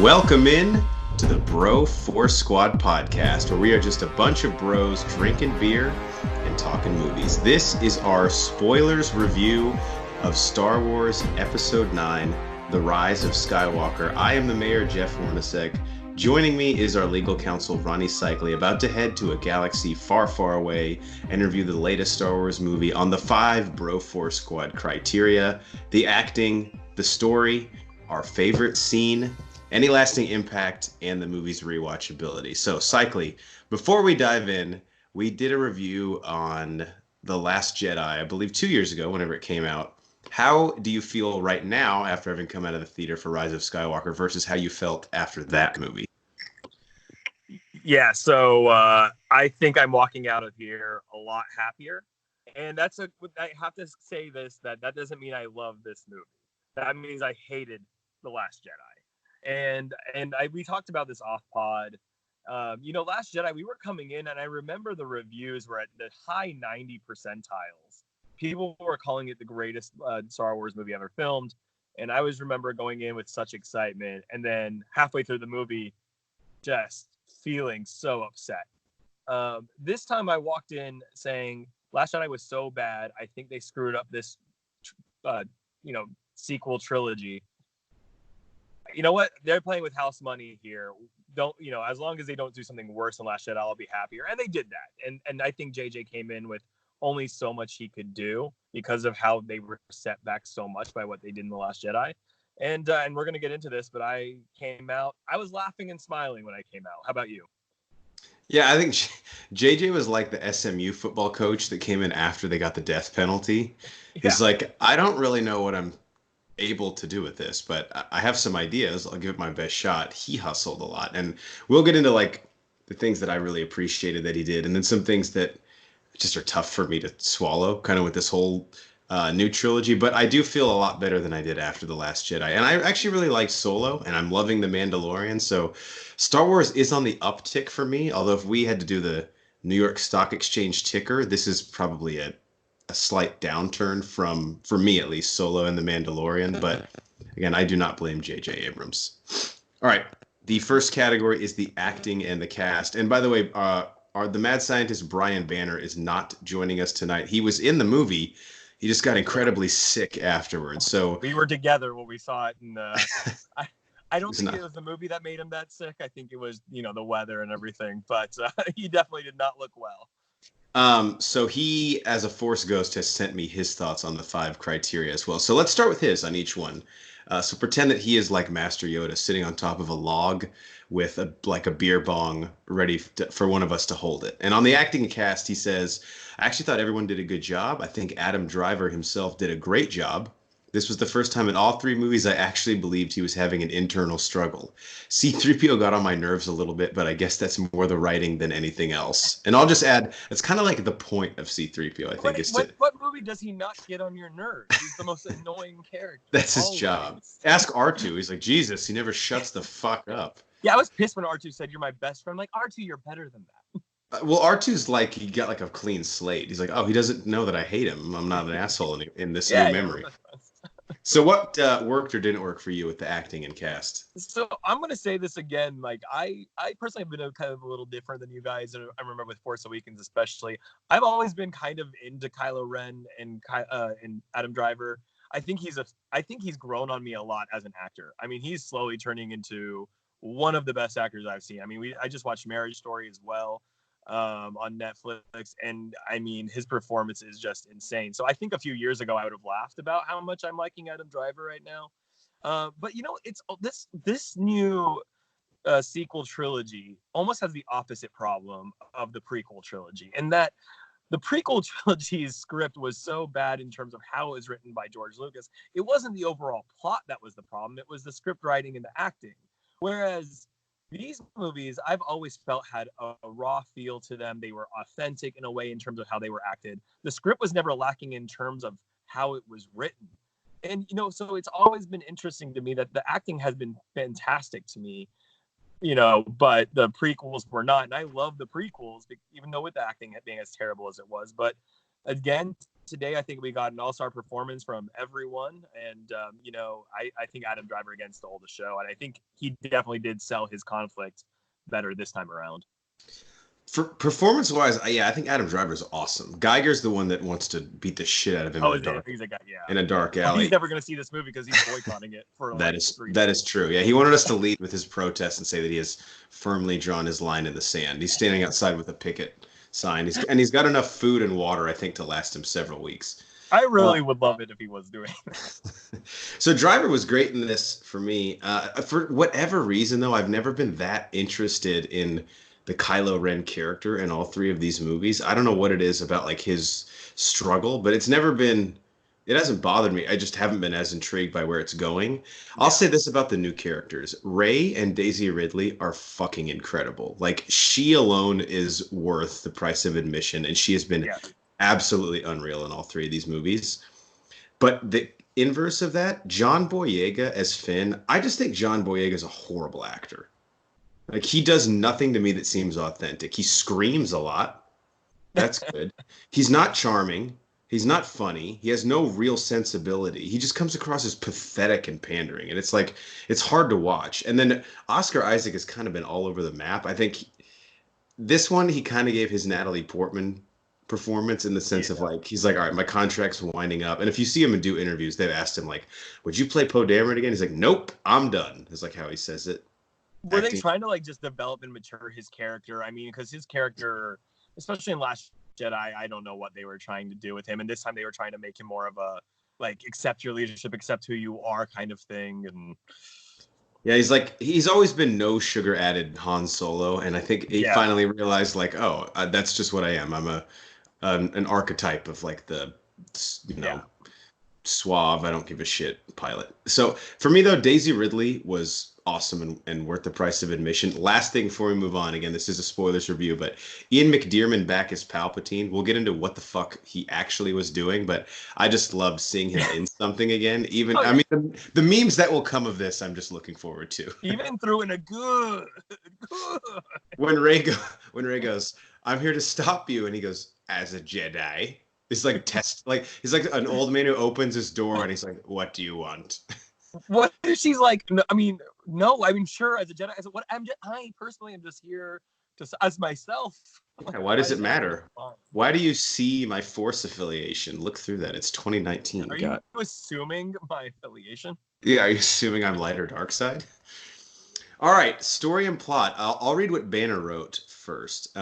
Welcome in to the Bro Force Squad podcast, where we are just a bunch of bros drinking beer and talking movies. This is our spoilers review of Star Wars Episode 9, The Rise of Skywalker. I am the mayor, Jeff Hornacek. Joining me is our legal counsel, Ronnie Cycli, about to head to a galaxy far, far away and review the latest Star Wars movie on the 5 Bro Force Squad criteria: the acting, the story, our favorite scene, any lasting impact, and the movie's rewatchability. So, Cycli, before we dive in, we did a review on The Last Jedi, I believe 2 years ago, whenever it came out. How do you feel right now after having come out of the theater for Rise of Skywalker versus how you felt after that movie? Yeah, so I think I'm walking out of here a lot happier. And I have to say this, that doesn't mean I love this movie. That means I hated The Last Jedi. And we talked about this off pod. Last Jedi, we were coming in, and I remember the reviews were at the high 90 percentiles. People were calling it the greatest Star Wars movie ever filmed. And I always remember going in with such excitement. And then halfway through the movie, just feeling so upset. This time I walked in saying, Last Jedi was so bad, I think they screwed up this, sequel trilogy. You know what? They're playing with house money here. As long as they don't do something worse than Last Jedi, I'll be happier. And they did that. And I think JJ came in with only so much he could do because of how they were set back so much by what they did in The Last Jedi. And we're going to get into this, but I came out, I was laughing and smiling when I came out. How about you? Yeah, I think JJ was like the SMU football coach that came in after they got the death penalty. He's like, I don't really know what I'm able to do with this, but I have some ideas. I'll give it my best shot. He hustled a lot, and we'll get into like the things that I really appreciated that he did, and then some things that just are tough for me to swallow, kind of with this whole new trilogy. But I do feel a lot better than I did after The Last Jedi, and I actually really like Solo, and I'm loving The Mandalorian. So Star Wars is on the uptick for me, although if we had to do the New York Stock Exchange ticker, this is probably a slight downturn from, for me at least, Solo and The Mandalorian. But again, I do not blame J.J. Abrams. All right, the first category is the acting and the cast. And by the way, the mad scientist Brian Banner is not joining us tonight. He was in the movie. He just got incredibly sick afterwards. So we were together when we saw it, and I don't think it was the movie that made him that sick. I think it was, the weather and everything. But he definitely did not look well. So he, as a Force ghost, has sent me his thoughts on the 5 criteria as well. So let's start with his on each one. So pretend that he is like Master Yoda, sitting on top of a log with a beer bong ready for one of us to hold it. And on the acting cast, he says, I actually thought everyone did a good job. I think Adam Driver himself did a great job. This was the first time in all 3 movies I actually believed he was having an internal struggle. C-3PO got on my nerves a little bit, but I guess that's more the writing than anything else. And I'll just add, it's kind of like the point of C-3PO, I think. What movie does he not get on your nerves? He's the most annoying character. That's his job. Ask R2. He's like, Jesus, he never shuts the fuck up. Yeah, I was pissed when R2 said, you're my best friend. I'm like, R2, you're better than that. Well, R2's like, he got like a clean slate. He's like, oh, he doesn't know that I hate him. I'm not an asshole in this new memory. So what worked or didn't work for you with the acting and cast? So I'm going to say this again. Like I personally have been kind of a little different than you guys. I remember with Force Awakens especially. I've always been kind of into Kylo Ren and Adam Driver. I think he's grown on me a lot as an actor. I mean, he's slowly turning into one of the best actors I've seen. I mean, I just watched Marriage Story as well on Netflix, and I mean, his performance is just insane. So I think a few years ago I would have laughed about how much I'm liking Adam Driver right now, but it's this new sequel trilogy almost has the opposite problem of the prequel trilogy, in that the prequel trilogy's script was so bad in terms of how it was written by George Lucas. It wasn't the overall plot that was the problem, it was the script writing and the acting. Whereas these movies, I've always felt had a raw feel to them. They were authentic in a way in terms of how they were acted. The script was never lacking in terms of how it was written. And, so it's always been interesting to me that the acting has been fantastic to me, but the prequels were not. And I love the prequels, even though with the acting being as terrible as it was. But again, today, I think we got an all-star performance from everyone, and I think Adam Driver again stole the show, and I think he definitely did sell his conflict better this time around. For performance-wise, I think Adam Driver is awesome. Geiger's the one that wants to beat the shit out of him He's a guy, yeah. in a dark alley. He's never going to see this movie because he's boycotting it for that is true. Yeah, he wanted us to lead with his protest and say that he has firmly drawn his line in the sand. He's standing outside with a picket sign. He's got enough food and water, I think, to last him several weeks. I really would love it if he was doing that. So Driver was great in this for me. For whatever reason, though, I've never been that interested in the Kylo Ren character in all three of these movies. I don't know what it is about like his struggle, but it hasn't bothered me. I just haven't been as intrigued by where it's going. I'll say this about the new characters. Rey and Daisy Ridley are fucking incredible. Like, she alone is worth the price of admission, and she has been absolutely unreal in all three of these movies. But the inverse of that, John Boyega as Finn, I just think John Boyega is a horrible actor. Like, he does nothing to me that seems authentic. He screams a lot. That's good. He's not charming. He's not funny. He has no real sensibility. He just comes across as pathetic and pandering. And it's like, it's hard to watch. And then Oscar Isaac has kind of been all over the map. I think this one, he kind of gave his Natalie Portman performance in the sense of like, he's like, all right, my contract's winding up. And if you see him and do interviews, they've asked him like, would you play Poe Dameron again? He's like, nope, I'm done. Is like how he says it. Were they trying to like just develop and mature his character? I mean, because his character, especially in Last Jedi, I don't know what they were trying to do with him. And this time they were trying to make him more of a like accept your leadership, accept who you are kind of thing. And yeah, he's always been no sugar added Han Solo, and I think he finally realized like, oh, that's just what I am. I'm an archetype of like the suave, I don't give a shit pilot. So for me though, Daisy Ridley was awesome and worth the price of admission. Last thing before we move on, again, this is a spoilers review, but Ian McDiarmid back as Palpatine. We'll get into what the fuck he actually was doing, but I just loved seeing him in something again. Even I mean, the memes that will come of this, I'm just looking forward to. Even threw in a good. When Rey goes, I'm here to stop you, and he goes, as a Jedi. It's like he's like an old man who opens his door and he's like, what do you want? What if she's like, no, I mean, sure, as a Jedi, I personally am just here as myself. Yeah, why does it matter? Why do you see my Force affiliation? Look through that. It's 2019. Are you assuming my affiliation? Yeah, are you assuming I'm light or dark side? All right, story and plot. I'll read what Banner wrote first.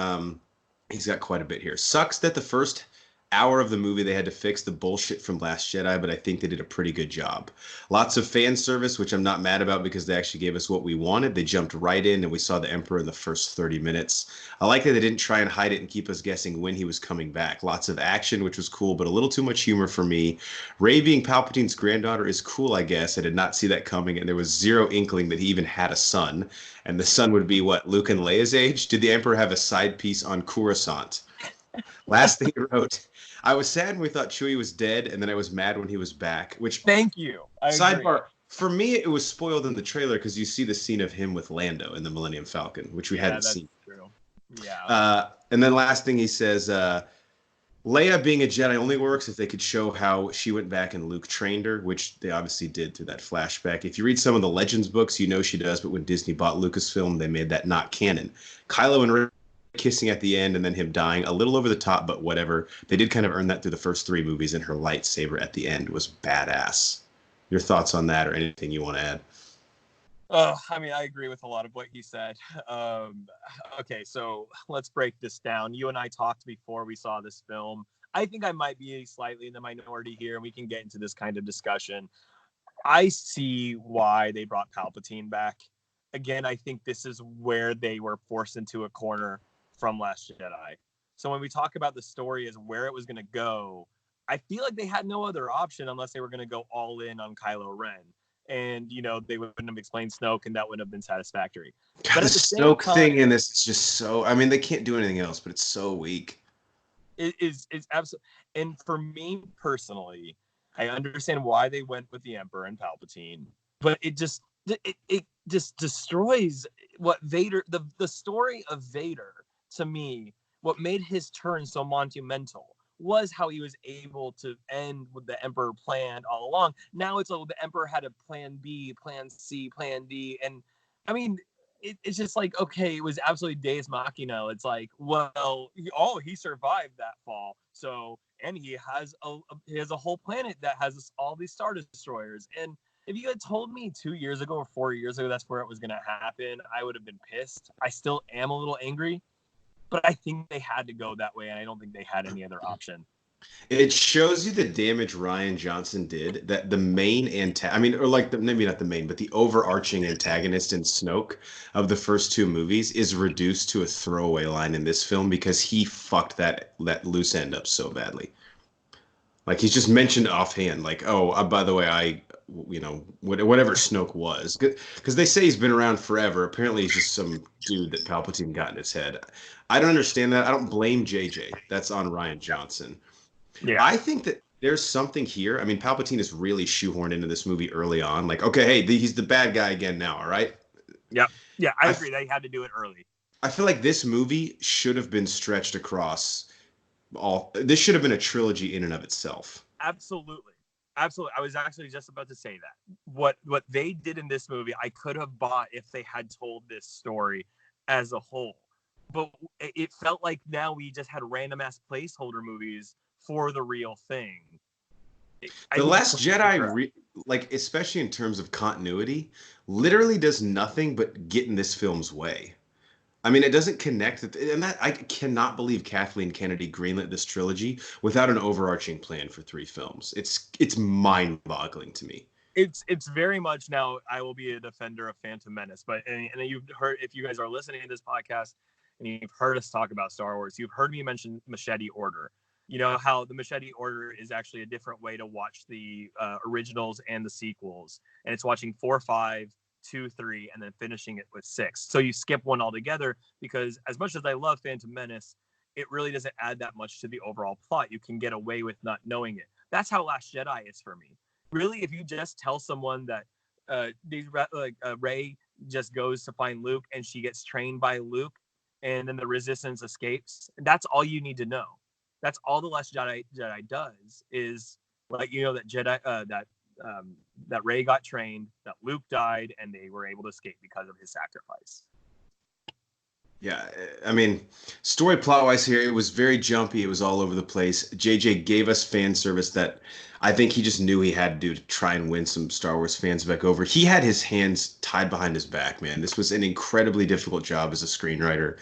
He's got quite a bit here. Sucks that the first hour of the movie they had to fix the bullshit from Last Jedi, but I think they did a pretty good job. Lots of fan service, which I'm not mad about because they actually gave us what we wanted. They jumped right in and we saw the Emperor in the first 30 minutes. I like that they didn't try and hide it and keep us guessing when he was coming back. Lots of action, which was cool, but a little too much humor for me. Rey being Palpatine's granddaughter is cool, I guess. I did not see that coming, and there was zero inkling that he even had a son. And the son would be, what, Luke and Leia's age? Did the Emperor have a side piece on Coruscant? Last thing he wrote, I was sad when we thought Chewie was dead, and then I was mad when he was back. Which, thank you. Sidebar, for me, it was spoiled in the trailer because you see the scene of him with Lando in the Millennium Falcon, which we hadn't seen. True. Yeah. And then last thing he says, Leia being a Jedi only works if they could show how she went back and Luke trained her, which they obviously did through that flashback. If you read some of the Legends books, you know she does, but when Disney bought Lucasfilm, they made that not canon. Kylo and Rey kissing at the end and then him dying, a little over the top, but whatever. They did kind of earn that through the first three movies, and her lightsaber at the end was badass. Your thoughts on that or anything you want to add? I mean, I agree with a lot of what he said. Okay, so let's break this down. You and I talked before we saw this film. I think I might be slightly in the minority here, and we can get into this kind of discussion. I see why they brought Palpatine back. Again, I think this is where they were forced into a corner from Last Jedi. So when we talk about the story as where it was going to go, I feel like they had no other option unless they were going to go all in on Kylo Ren. And, they wouldn't have explained Snoke, and that wouldn't have been satisfactory. God, but the Snoke thing in this is just so... I mean, they can't do anything else, but it's so weak. It's absolutely... And for me, personally, I understand why they went with the Emperor and Palpatine, but it just destroys what Vader... The story of Vader, to me, what made his turn so monumental was how he was able to end what the Emperor planned all along. Now it's like the Emperor had a plan B, plan C, plan D. And I mean, it's just like, okay, it was absolutely Deus Machina. It's like, well, he survived that fall. So, and he has a whole planet that has all these Star Destroyers. And if you had told me 2 years ago or 4 years ago that's where it was going to happen, I would have been pissed. I still am a little angry, but I think they had to go that way, and I don't think they had any other option. It shows you the damage Rian Johnson did. That the main maybe not the main, but the overarching antagonist in Snoke of the first two movies is reduced to a throwaway line in this film because he fucked that loose end up so badly. Like he's just mentioned offhand, like, oh, by the way, whatever Snoke was, because they say he's been around forever. Apparently, he's just some dude that Palpatine got in his head. I don't understand that. I don't blame JJ. That's on Rian Johnson. Yeah. I think that there's something here. I mean, Palpatine is really shoehorned into this movie early on. Like, okay, hey, he's the bad guy again now, all right? Yep. Yeah, I agree. They had to do it early. I feel like this movie should have been stretched across this should have been a trilogy in and of itself. Absolutely. Absolutely. I was actually just about to say that. What they did in this movie, I could have bought if they had told this story as a whole. But it felt like now we just had random ass placeholder movies for the real thing. The Last Jedi, especially in terms of continuity, literally does nothing but get in this film's way. I mean, it doesn't connect, and that I cannot believe Kathleen Kennedy greenlit this trilogy without an overarching plan for 3 films. It's mind-boggling to me. It's very much now. I will be a defender of Phantom Menace, but and you've heard, if you guys are listening to this podcast and you've heard us talk about Star Wars, you've heard me mention Machete Order. You know how the Machete Order is actually a different way to watch the originals and the sequels, and it's watching 4, 5, 2, 3, and then finishing it with 6. So you skip one altogether because as much as I love Phantom Menace, it really doesn't add that much to the overall plot. You can get away with not knowing it. That's how Last Jedi is for me. Really, if you just tell someone that Rey just goes to find Luke and she gets trained by Luke, and then the Resistance escapes, that's all you need to know. That's all the Last Jedi does is that Jedi that Rey got trained, that Luke died, and they were able to escape because of his sacrifice. Yeah, I mean, story plot-wise here, it was very jumpy. It was all over the place. JJ gave us fan service that I think he just knew he had to do to try and win some Star Wars fans back over. He had his hands tied behind his back, man. This was an incredibly difficult job as a screenwriter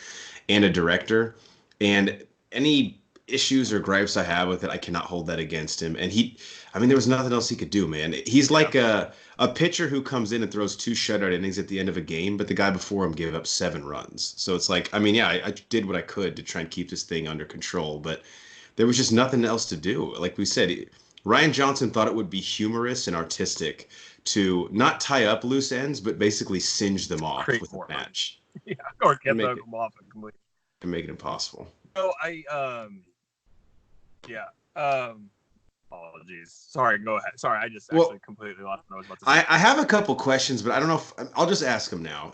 and a director. And any issues or gripes I have with it, I cannot hold that against him. And there was nothing else he could do, man. He's like a pitcher who comes in and throws 2 shutout innings at the end of a game, but the guy before him gave up 7 runs. So it's like, I did what I could to try and keep this thing under control, but there was just nothing else to do. Like we said, Rian Johnson thought it would be humorous and artistic to not tie up loose ends, but basically singe them off with a match. Yeah, or get them off completely. And make it impossible. So apologies. Sorry, go ahead. Sorry, I just actually completely lost what I was about to say. I have a couple questions, but I don't know if I'll just ask them now.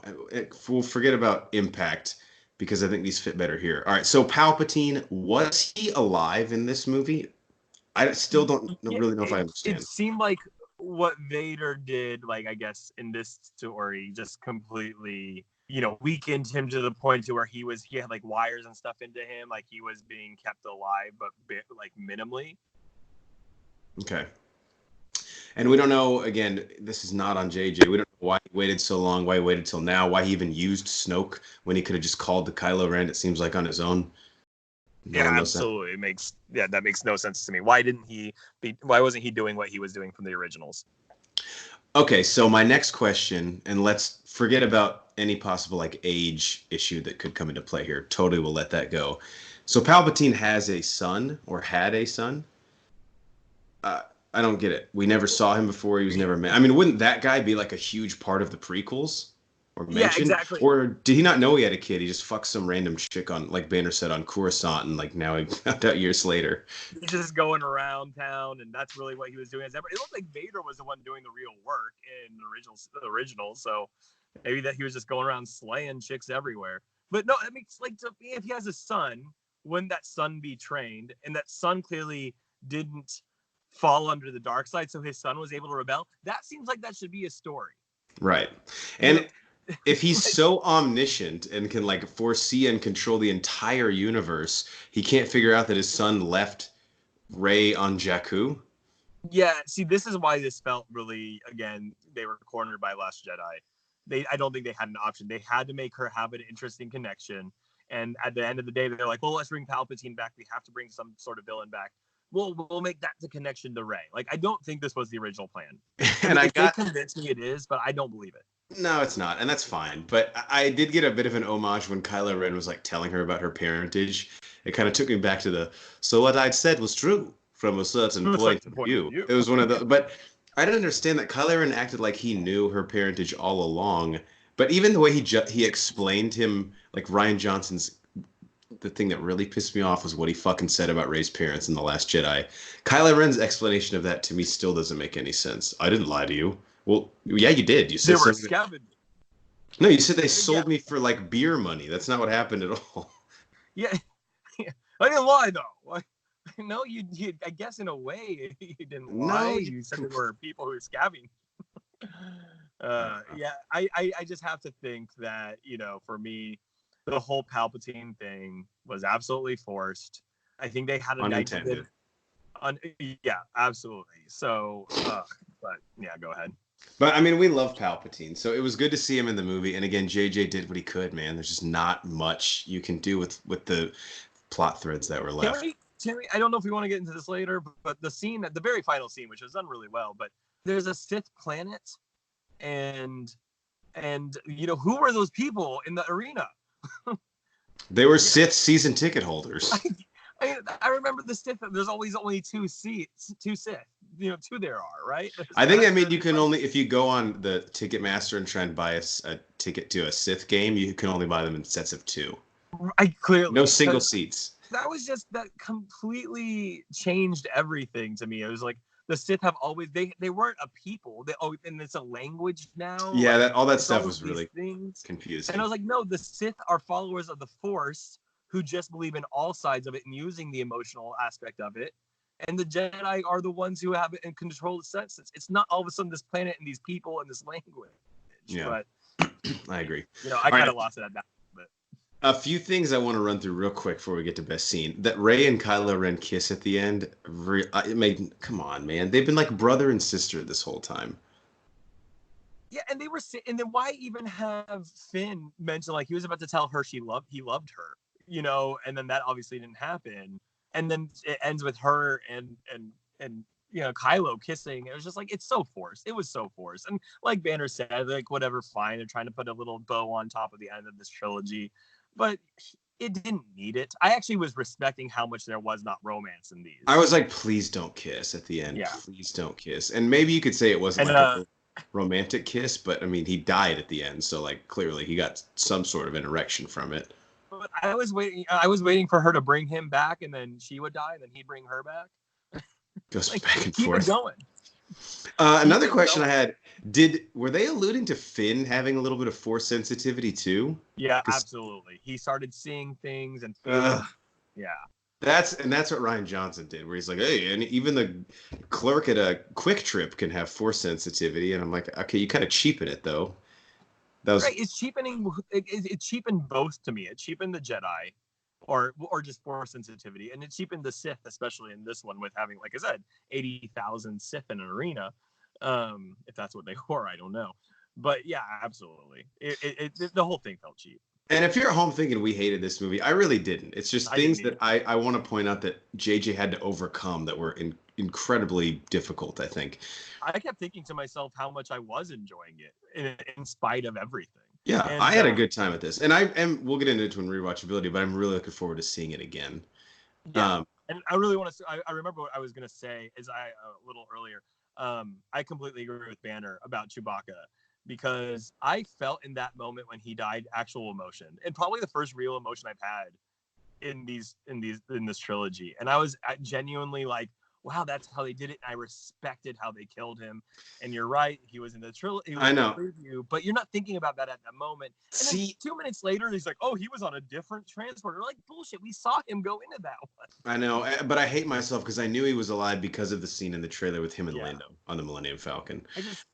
We'll forget about impact because I think these fit better here. All right, so Palpatine, was he alive in this movie? I still don't really know if I understand. It seemed like what Vader did, like, I guess, in this story, just completely, weakened him to the point to where he had like wires and stuff into him, like he was being kept alive, but like minimally. Okay. And we don't know, again, this is not on JJ. We don't know why he waited so long, why he waited till now, why he even used Snoke when he could have just called the Kylo Ren, it seems like, on his own. Absolutely. That makes no sense to me. Why wasn't he doing what he was doing from the originals? Okay, so my next question, and let's forget about any possible like age issue that could come into play here. Totally will let that go. So Palpatine has a son, or had a son. I don't get it. We never saw him before. He was never met. I mean, wouldn't that guy be like a huge part of the prequels? Or mentioned? Yeah, exactly. Or did he not know he had a kid? He just fucked some random chick on, like Banner said, on Coruscant, and like now he found out years later. He's just going around town, and that's really what he was doing. It looked like Vader was the one doing the real work in the original. So maybe that he was just going around slaying chicks everywhere. But no, it makes, like, to me, if he has a son, wouldn't that son be trained? And that son clearly didn't fall under the dark side, so his son was able to rebel. That seems like that should be a story. Right. And if he's so omniscient and can like foresee and control the entire universe, he can't figure out that his son left Rey on Jakku. Yeah, see, this is why this felt really, again, they were cornered by Last Jedi. I don't think they had an option. They had to make her have an interesting connection. And at the end of the day, they're like, well, let's bring Palpatine back. We have to bring some sort of villain back. We'll make that the connection to Rey. Like, I don't think this was the original plan. And they convinced me it is, but I don't believe it. No, it's not, and that's fine. But I did get a bit of an homage when Kylo Ren was like telling her about her parentage. It kind of took me back to so what I'd said was true from a certain point of view. It was one of the, but I didn't understand that Kylo Ren acted like he knew her parentage all along. But even the way he explained him, like Rian Johnson's, the thing that really pissed me off was what he fucking said about Rey's parents in The Last Jedi. Kylo Ren's explanation of that to me still doesn't make any sense. I didn't lie to you. Well, yeah, you did. You said they were scavenged. No, you said they sold me for like beer money. That's not what happened at all. Yeah, I didn't lie though. No, you. I guess in a way you didn't lie. No, you said there were people who were scavenging. Yeah, I just have to think that, for me, the whole Palpatine thing was absolutely forced. I think they had unintended. Yeah, absolutely. So, but yeah, go ahead. But I mean, we love Palpatine, so it was good to see him in the movie. And again, JJ did what he could, man. There's just not much you can do with the plot threads that were left. Terry, I don't know if we want to get into this later, but the scene, the very final scene, which was done really well, but there's a Sith planet, and who were those people in the arena? They were Sith season ticket holders. I remember the Sith. There's always only two Sith. Two there are, right? I think you can only, if you go on the Ticketmaster and try and buy a ticket to a Sith game, you can only buy them in sets of two. No single seats. That completely changed everything to me. It was like the Sith have always, they weren't a people. And it's a language now. Yeah, all that stuff was really confusing. And I was like, no, the Sith are followers of the Force who just believe in all sides of it and using the emotional aspect of it. And the Jedi are the ones who have it and control the senses. It's not all of a sudden this planet and these people and this language. Yeah, but I agree. I kind of lost it at that. But a few things I want to run through real quick before we get to best scene. That Rey and Kylo Ren kiss at the end. Come on, man. They've been like brother and sister this whole time. Yeah, and and then why even have Finn mention like he was about to tell her he loved her, and then that obviously didn't happen. And then it ends with her and Kylo kissing. It was just like, it's so forced. It was so forced. And like Banner said, like, whatever, fine. They're trying to put a little bow on top of the end of this trilogy. But it didn't need it. I actually was respecting how much there was not romance in these. I was like, please don't kiss at the end. Yeah. Please don't kiss. And maybe you could say it wasn't a romantic kiss, but I mean, he died at the end. So like, clearly he got some sort of an erection from it. But I was waiting for her to bring him back, and then she would die, and then he'd bring her back. Goes back and keep forth. Keep it going. Another question I had: were they alluding to Finn having a little bit of force sensitivity too? Yeah, absolutely. He started seeing things and yeah. That's what Rian Johnson did, where he's like, hey, and even the clerk at a Quick Trip can have force sensitivity, and I'm like, okay, you kind of cheapen it though. Right, it's cheapening. It cheapened both to me. It cheapened the Jedi, or just force sensitivity, and it cheapened the Sith, especially in this one with having, like I said, 80,000 Sith in an arena. If that's what they were, I don't know, but yeah, absolutely. The whole thing felt cheap. And if you're at home thinking we hated this movie, I really didn't. It's just things that I want to point out that JJ had to overcome that were incredibly difficult, I think. I kept thinking to myself how much I was enjoying it in spite of everything. Yeah, and I had a good time at this. And we'll get into it in rewatchability, but I'm really looking forward to seeing it again. Yeah. And I really want to, I remember what I was going to say a little earlier. I completely agree with Banner about Chewbacca, because I felt in that moment when he died actual emotion, and probably the first real emotion I've had in this trilogy. And I was genuinely like, wow, that's how they did it. And I respected how they killed him. And you're right, he was in the he was I in the know. preview, but you're not thinking about that at that moment. And then See, 2 minutes later, he's like, oh, he was on a different transporter. Like, bullshit, we saw him go into that one. I know, but I hate myself because I knew he was alive because of the scene in the trailer with him and Yeah. Lando on the Millennium Falcon. I just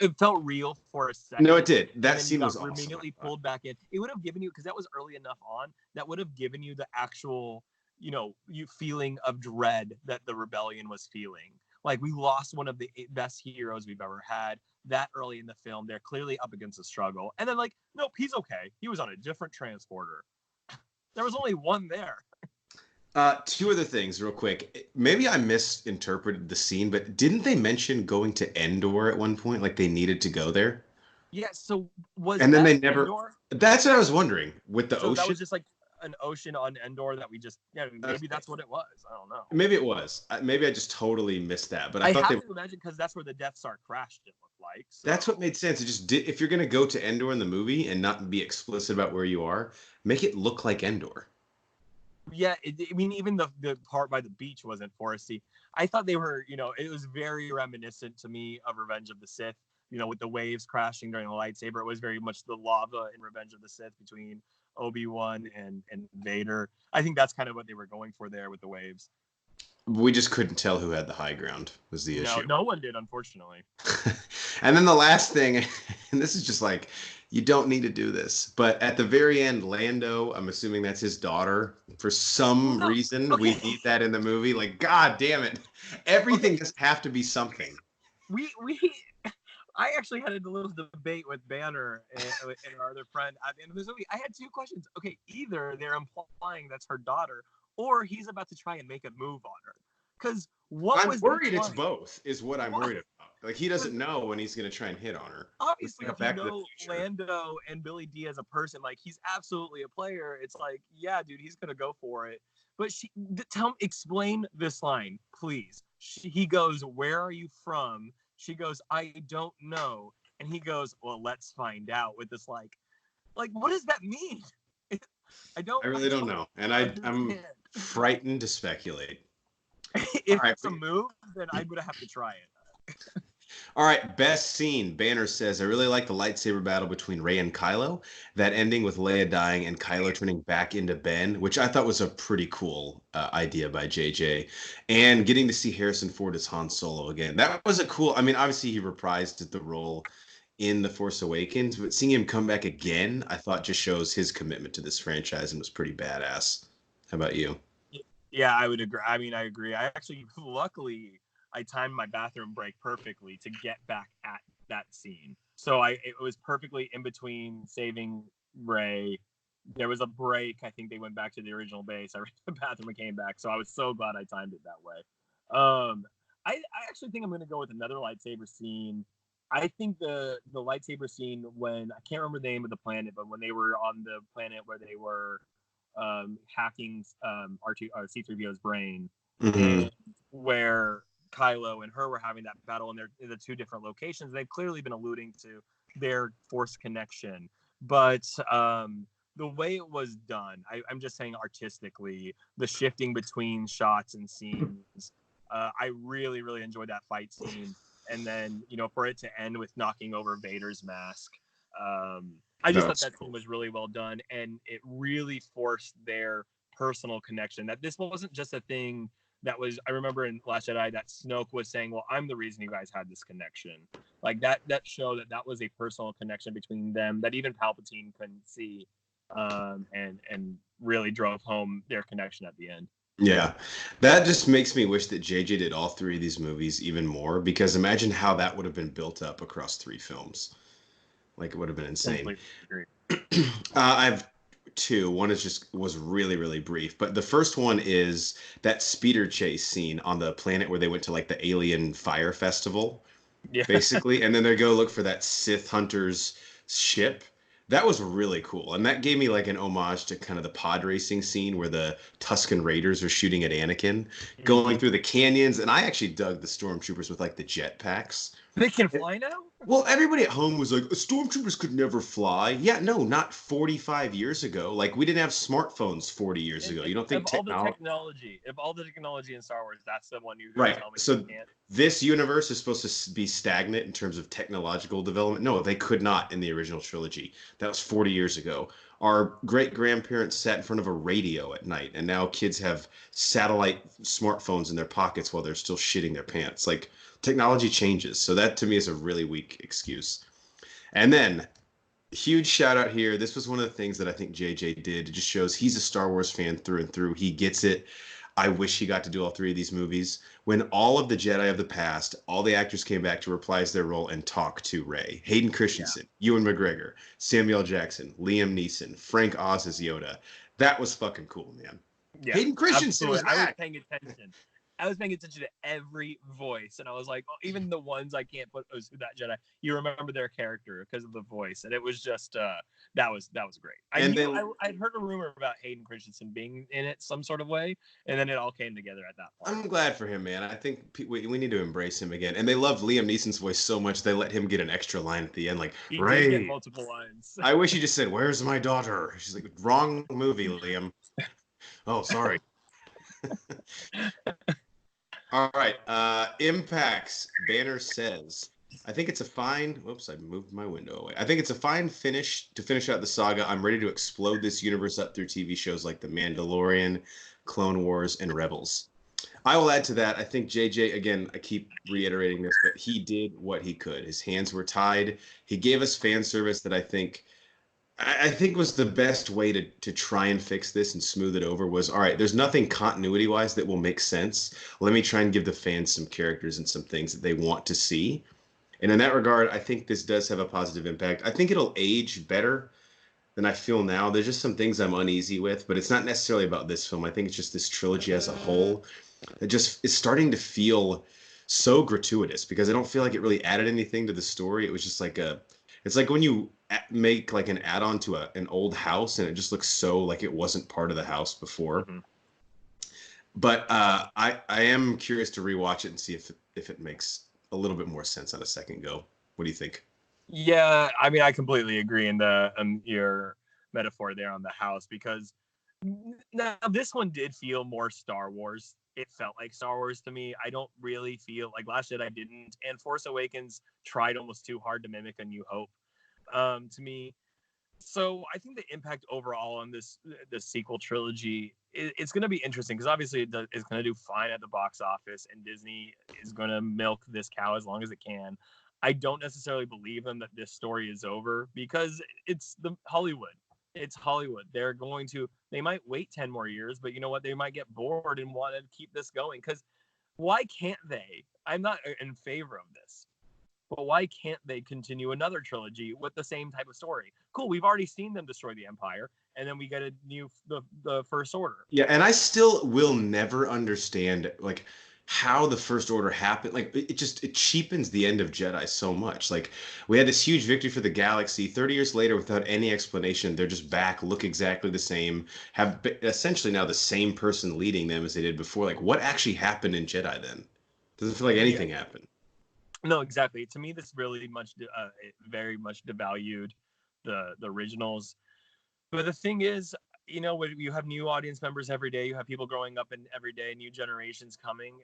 it felt real for a second. No, it did. And That then you scene got was awesome. immediately pulled back in. It would have given you, because that was early enough on, that would have given you the actual, you feeling of dread that the rebellion was feeling. Like, we lost one of the best heroes we've ever had that early in the film. They're clearly up against a struggle. And then, like, nope, he's okay. He was on a different transporter. There was only one there. Two other things, real quick. Maybe I misinterpreted the scene, but didn't they mention going to Endor at one point? Like they needed to go there? Yeah, so was And then that they never. Endor? That's what I was wondering with the So that ocean. was just like an ocean on Endor that we just, maybe that's what it was. I don't know. Maybe it was. Maybe I just totally missed that. But I I thought have they. to imagine, because that's where the Death Star crashed, it looked like. So. That's what made sense. It just did. If you're gonna go to Endor in the movie and not be explicit about where you are, make it look like Endor. Yeah, I mean, even the part by the beach wasn't foresty. I thought they were, it was very reminiscent to me of Revenge of the Sith, with the waves crashing during the lightsaber. It was very much the lava in Revenge of the Sith between Obi-Wan and Vader. I think that's kind of what they were going for there with the waves. We just couldn't tell who had the high ground was the issue. No one did, unfortunately. And then the last thing, and this is just like, you don't need to do this, but at the very end, Lando, I'm assuming that's his daughter. For some reason, we need that in the movie. Like, God damn it. Everything doesn't have to be something. I actually had a little debate with Banner and our other friend at the end of this movie. I had two questions. Okay, either they're implying that's her daughter, or he's about to try and make a move on her. Because I'm worried it's both, is what I'm worried about. Like, he doesn't know when he's going to try and hit on her. Obviously, if you know Lando and Billy D as a person, like, he's absolutely a player. It's like, yeah, dude, he's going to go for it. But explain this line, please. He goes, where are you from? She goes, I don't know. And he goes, well, let's find out, with this, like, what does that mean? I really don't know. And I'm frightened to speculate. If it's a move, then I'm going to have to try it. All right, best scene. Banner says, I really like the lightsaber battle between Rey and Kylo. That ending with Leia dying and Kylo turning back into Ben, which I thought was a pretty cool idea by JJ. And getting to see Harrison Ford as Han Solo again. That was a cool, I mean, obviously he reprised the role in The Force Awakens, but seeing him come back again, I thought just shows his commitment to this franchise and was pretty badass. How about you? Yeah, I would agree. I mean, I agree. I actually, luckily, I timed my bathroom break perfectly to get back at that scene. So it was perfectly in between saving Rey. There was a break. I think they went back to the original base. I ran to the bathroom and came back. So I was so glad I timed it that way. I actually think I'm going to go with another lightsaber scene. I think the lightsaber scene when, I can't remember the name of the planet, but when they were on the planet where they were hacking C-3PO's brain, and where Kylo and her were having that battle, and they're in the two different locations. They've clearly been alluding to their Force connection, but the way it was done, I'm just saying artistically, the shifting between shots and scenes, I really, really enjoyed that fight scene. And then, for it to end with knocking over Vader's mask, I just thought that scene was really well done, and it really forced their personal connection. That this wasn't just a thing that was, I remember in Last Jedi that Snoke was saying, well, I'm the reason you guys had this connection. Like that showed that was a personal connection between them that even Palpatine couldn't see, and really drove home their connection at the end. Yeah, that just makes me wish that JJ did all three of these movies even more, because imagine how that would have been built up across 3 films. Like, it would have been insane. I have 2. One was really, really brief, but the first one is that speeder chase scene on the planet where they went to like the alien fire festival, basically, and then they go look for that Sith hunter's ship. That was really cool, and that gave me like an homage to kind of the pod racing scene where the Tusken Raiders are shooting at Anakin, going through the canyons, and I actually dug the stormtroopers with like the jetpacks. They can fly now? Well, everybody at home was like, stormtroopers could never fly. Yeah, no, not 45 years ago. Like, we didn't have smartphones 40 years ago. You don't think technology... If all the technology in Star Wars, that's the one you're going to Right. tell me So they can't. this universe is supposed to be stagnant in terms of technological development. No, they could not in the original trilogy. That was 40 years ago. Our great grandparents sat in front of a radio at night, and now kids have satellite smartphones in their pockets while they're still shitting their pants. Like, technology changes. So that to me is a really weak excuse. And then, huge shout out here. This was one of the things that I think JJ did. It just shows he's a Star Wars fan through and through. He gets it. I wish he got to do all three of these movies. When all of the Jedi of the past, all the actors came back to reprise their role and talk to Rey. Hayden Christensen, Ewan McGregor, Samuel Jackson, Liam Neeson, Frank Oz as Yoda. That was fucking cool, man. Yeah, Hayden Christensen was back. I was paying attention. I was paying attention to every voice, and I was like, even the ones I can't put as that Jedi, you remember their character because of the voice, and it was just that was great. I'd heard a rumor about Hayden Christensen being in it some sort of way, and then it all came together at that point. I'm glad for him, man. I think we need to embrace him again. And they loved Liam Neeson's voice so much they let him get an extra line at the end, like He Rey. did get multiple lines. I wish he just said, "Where's my daughter?" She's like, "Wrong movie, Liam." Oh, sorry. All right. Impacts. Banner says, I think it's a fine... Whoops, I moved my window away. I think it's a fine finish to finish out the saga. I'm ready to explode this universe up through TV shows like The Mandalorian, Clone Wars, and Rebels. I will add to that. I think JJ, again, I keep reiterating this, but he did what he could. His hands were tied. He gave us fan service that I think was the best way to try and fix this and smooth it over was, all right, there's nothing continuity-wise that will make sense. Let me try and give the fans some characters and some things that they want to see. And in that regard, I think this does have a positive impact. I think it'll age better than I feel now. There's just some things I'm uneasy with, but it's not necessarily about this film. I think it's just this trilogy as a whole that just is starting to feel so gratuitous because I don't feel like it really added anything to the story. It was just like it's like when you make like an add-on to an old house and it just looks so like it wasn't part of the house before. Mm-hmm. But I am curious to rewatch it and see if it makes a little bit more sense on a second go. What do you think? Yeah, I mean, I completely agree in your metaphor there on the house because now this one did feel more Star Wars. It felt like Star Wars to me. I don't really feel like Last Jedi didn't, and Force Awakens tried almost too hard to mimic A New Hope. To me, so I think the impact overall on this sequel trilogy it's going to be interesting because obviously it's going to do fine at the box office, and Disney is going to milk this cow as long as it can. I don't necessarily believe them that this story is over because it's Hollywood. It's Hollywood. They might wait 10 more years, but you know what? They might get bored and want to keep this going because why can't they? I'm not in favor of this. But why can't they continue another trilogy with the same type of story? Cool, we've already seen them destroy the Empire, and then we get the First Order. Yeah, and I still will never understand like how the First Order happened. Like it cheapens the end of Jedi so much. Like we had this huge victory for the galaxy. 30 years later, without any explanation, they're just back, look exactly the same, have essentially now the same person leading them as they did before. Like what actually happened in Jedi then? Doesn't feel like anything happened. No, exactly. To me, this really very much devalued the originals. But the thing is, you know, when you have new audience members every day, you have people growing up in every day, new generations coming,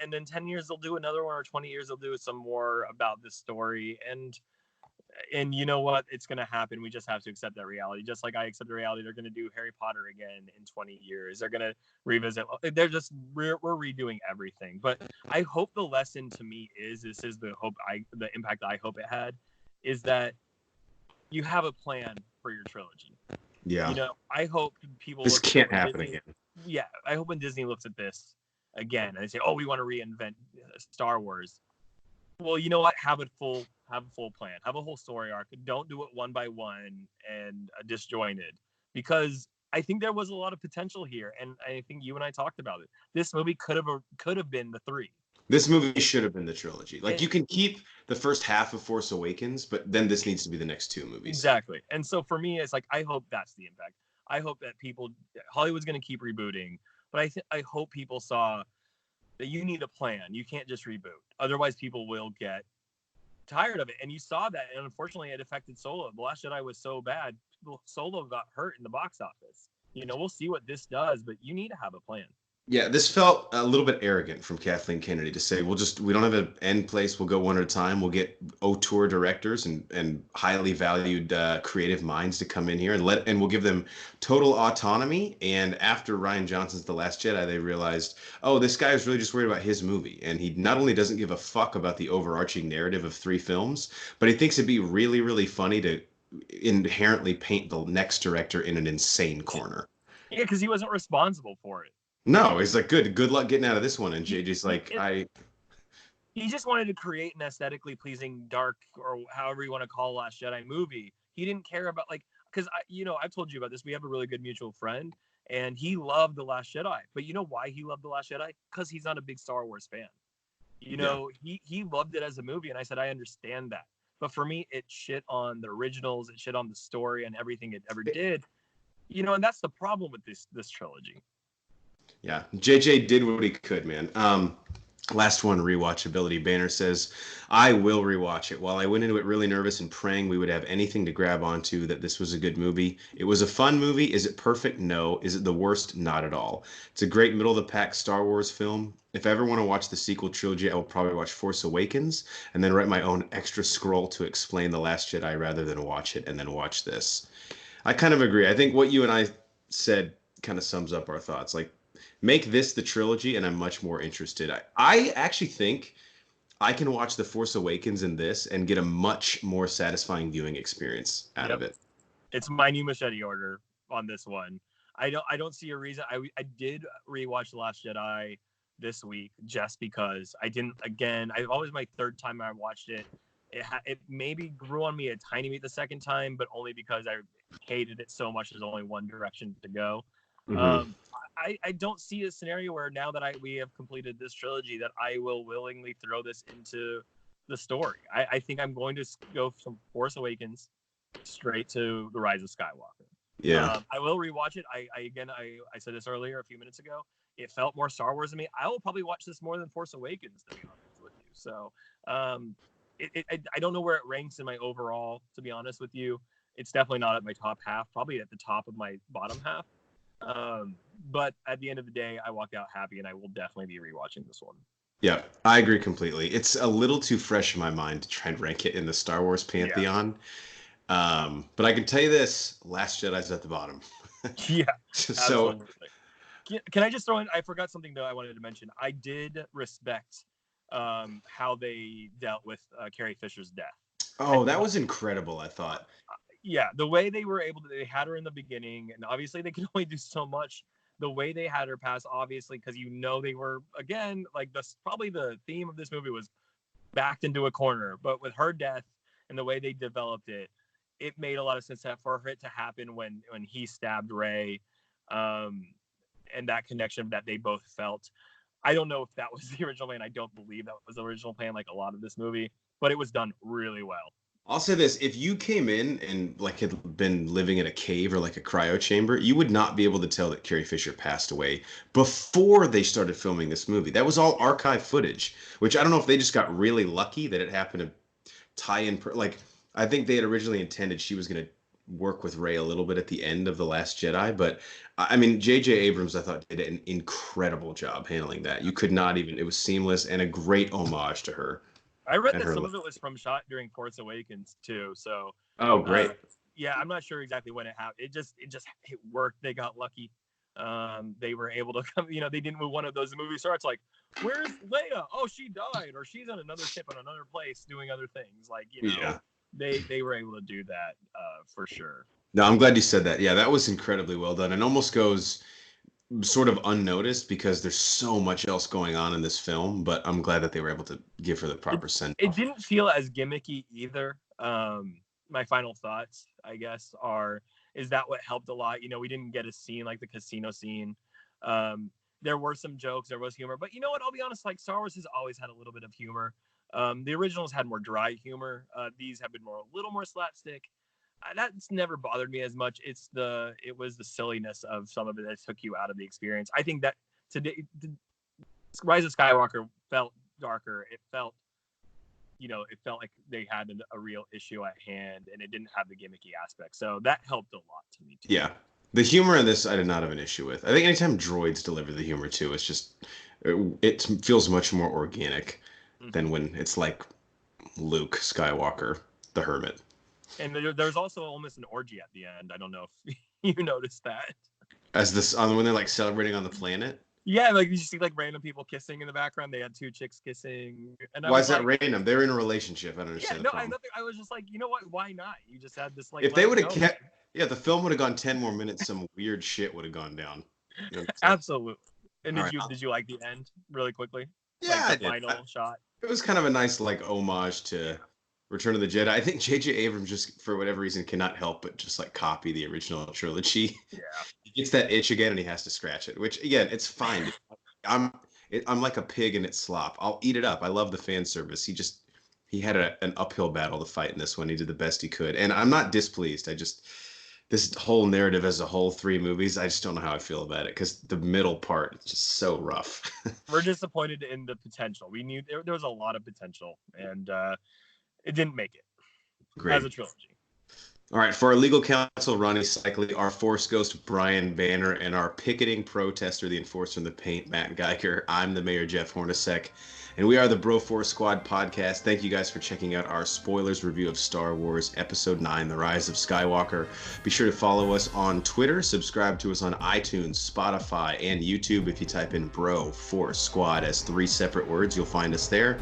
and in 10 years they'll do another one, or 20 years they'll do some more about this story. And you know what? It's going to happen. We just have to accept that reality. Just like I accept the reality, they're going to do Harry Potter again in 20 years. They're going to revisit. We're redoing everything. But I hope the lesson to me this is the impact I hope it had, is that you have a plan for your trilogy. Yeah. You know, I hope people. This can't happen again. Yeah, I hope when Disney looks at this again and they say, "Oh, we want to reinvent Star Wars." Well, you know what? Have a full plan. Have a whole story arc. Don't do it one by one and disjointed, because I think there was a lot of potential here, and I think you and I talked about it. This movie could have been the 3. This movie should have been the trilogy. Like you can keep the first half of Force Awakens, but then this needs to be the next 2 movies. Exactly. And so for me, it's like I hope that's the impact. I hope that Hollywood's going to keep rebooting, but I hope people saw that you need a plan. You can't just reboot. Otherwise, people will get tired of it. And you saw that, and unfortunately, it affected Solo. The Last Jedi was so bad, Solo got hurt in the box office. We'll see what this does, but you need to have a plan. Yeah, this felt a little bit arrogant from Kathleen Kennedy to say, we don't have an end place. We'll go one at a time. We'll get auteur directors and highly valued creative minds to come in here and we'll give them total autonomy. And after Rian Johnson's The Last Jedi, they realized, oh, this guy is really just worried about his movie. And he not only doesn't give a fuck about the overarching narrative of 3 films, but he thinks it'd be really, really funny to inherently paint the next director in an insane corner. Yeah, because he wasn't responsible for it. No, he's like, good luck getting out of this one. And JJ's like, he just wanted to create an aesthetically pleasing, dark, or however you want to call Last Jedi movie. He didn't care about, like, because I've told you about this. We have a really good mutual friend, and he loved The Last Jedi. But you know why he loved The Last Jedi? Because he's not a big Star Wars fan. He loved it as a movie, and I said, I understand that. But for me, it shit on the originals, it shit on the story and everything it ever did. And that's the problem with this trilogy. Yeah, JJ did what he could, man. Last one, rewatchability. Banner says, I will rewatch it. While I went into it really nervous and praying we would have anything to grab onto, that this was a good movie. It was a fun movie. Is it perfect? No. Is it the worst? Not at all. It's a great middle-of-the-pack Star Wars film. If I ever want to watch the sequel trilogy, I will probably watch Force Awakens and then write my own extra scroll to explain The Last Jedi rather than watch it and then watch this. I kind of agree. I think what you and I said kind of sums up our thoughts. Like, make this the trilogy, and I'm much more interested. I actually think I can watch The Force Awakens in this and get a much more satisfying viewing experience out of it. It's my new machete order on this one. I don't see a reason. I did rewatch The Last Jedi this week just because I didn't. Again, I've always my third time I watched it. It maybe grew on me a tiny bit the second time, but only because I hated it so much. There's only one direction to go. Mm-hmm. I don't see a scenario where now that we have completed this trilogy that I will willingly throw this into the story. I think I'm going to go from Force Awakens straight to The Rise of Skywalker. Yeah. I will rewatch it. I said this earlier a few minutes ago. It felt more Star Wars to me. I will probably watch this more than Force Awakens, to be honest with you. So I don't know where it ranks in my overall, to be honest with you. It's definitely not at my top half, probably at the top of my bottom half. But at the end of the day, I walked out happy, and I will definitely be rewatching this one. Yeah, I agree completely. It's a little too fresh in my mind to try and rank it in the Star Wars pantheon. Yeah. But I can tell you this, Last Jedi's at the bottom. Yeah, absolutely. Can I just throw in, I forgot something though I wanted to mention. I did respect how they dealt with Carrie Fisher's death. Oh, that was incredible, I thought. Yeah, the way they were able to, they had her in the beginning, and obviously they could only do so much. The way they had her pass, obviously, because they were, again, like probably the theme of this movie was backed into a corner. But with her death and the way they developed it, it made a lot of sense for it to happen when he stabbed Rey, and that connection that they both felt. I don't know if that was the original plan. I don't believe that was the original plan, like a lot of this movie, but it was done really well. I'll say this, if you came in and like had been living in a cave or like a cryo chamber, you would not be able to tell that Carrie Fisher passed away before they started filming this movie. That was all archive footage, which I don't know if they just got really lucky that it happened to tie in. I think they had originally intended she was going to work with Rey a little bit at the end of The Last Jedi, but I mean, J.J. Abrams, I thought, did an incredible job handling that. You could not even, it was seamless and a great homage to her. I read that some of it was from shot during Force Awakens too. So great. Yeah, I'm not sure exactly when it happened. It worked. They got lucky. They were able to come. They didn't move one of those movie starts like, "Where's Leia? Oh, she died, or she's on another ship in another place doing other things." Yeah. They were able to do that for sure. No, I'm glad you said that. Yeah, that was incredibly well done, and almost goes sort of unnoticed because there's so much else going on in this film, but I'm glad that they were able to give her the proper send-off. It didn't feel as gimmicky either. My final thoughts, I guess, is that what helped a lot? We didn't get a scene like the casino scene. There were some jokes, there was humor, but you know what? I'll be honest, like Star Wars has always had a little bit of humor. The originals had more dry humor. These have been a little more slapstick. That's never bothered me as much. It was the silliness of some of it that took you out of the experience. I think that today, Rise of Skywalker felt darker. It felt, it felt like they had a real issue at hand, and it didn't have the gimmicky aspect. So that helped a lot to me too. Yeah. The humor in this I did not have an issue with. I think anytime droids deliver the humor too, it's just it feels much more organic than when it's like Luke Skywalker, the hermit. And there's also almost an orgy at the end. I don't know if you noticed that. As this on when they're like celebrating on the planet. Yeah, like you see like random people kissing in the background. They had 2 chicks kissing. And why is that random? They're in a relationship. I don't understand. Yeah, no, I was just like, you know what? Why not? You just had this like. If they would have kept, the film would have gone 10 more minutes. Some weird shit would have gone down. You know absolutely. And did you like the end really quickly? Yeah, like the final shot. It was kind of a nice like homage to Return of the Jedi. I think J.J. Abrams just for whatever reason cannot help but just like copy the original trilogy. Yeah. He gets that itch again and he has to scratch it, which again, it's fine. I'm like a pig in its slop. I'll eat it up. I love the fan service. He had an uphill battle to fight in this one. He did the best he could. And I'm not displeased. This whole narrative as a whole, 3 movies, I just don't know how I feel about it because the middle part is just so rough. We're disappointed in the potential. We knew there was a lot of potential, and it didn't make it. Great. As a trilogy. All right, for our legal counsel, Ronnie Cycli, our Force Ghost, Brian Banner, and our picketing protester, the Enforcer in the Paint, Matt Geiger, I'm the Mayor, Jeff Hornacek, and we are the Bro Force Squad podcast. Thank you guys for checking out our spoilers review of Star Wars Episode 9, The Rise of Skywalker. Be sure to follow us on Twitter, subscribe to us on iTunes, Spotify, and YouTube. If you type in Bro Force Squad as 3 separate words, you'll find us there.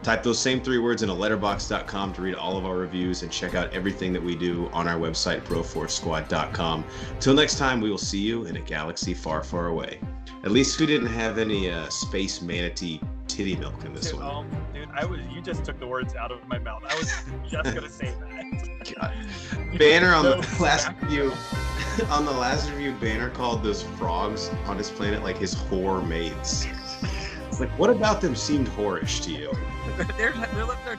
Type those same 3 words into letterboxd.com to read all of our reviews and check out everything that we do on our website, broforcesquad.com. Till next time, we will see you in a galaxy far, far away. At least we didn't have any space manatee titty milk in this one. Dude, you just took the words out of my mouth. I was just going to say that. God. Banner on the last review, Banner called those frogs on his planet like his whore mates. Like, what about them seemed whorish to you? They're left there.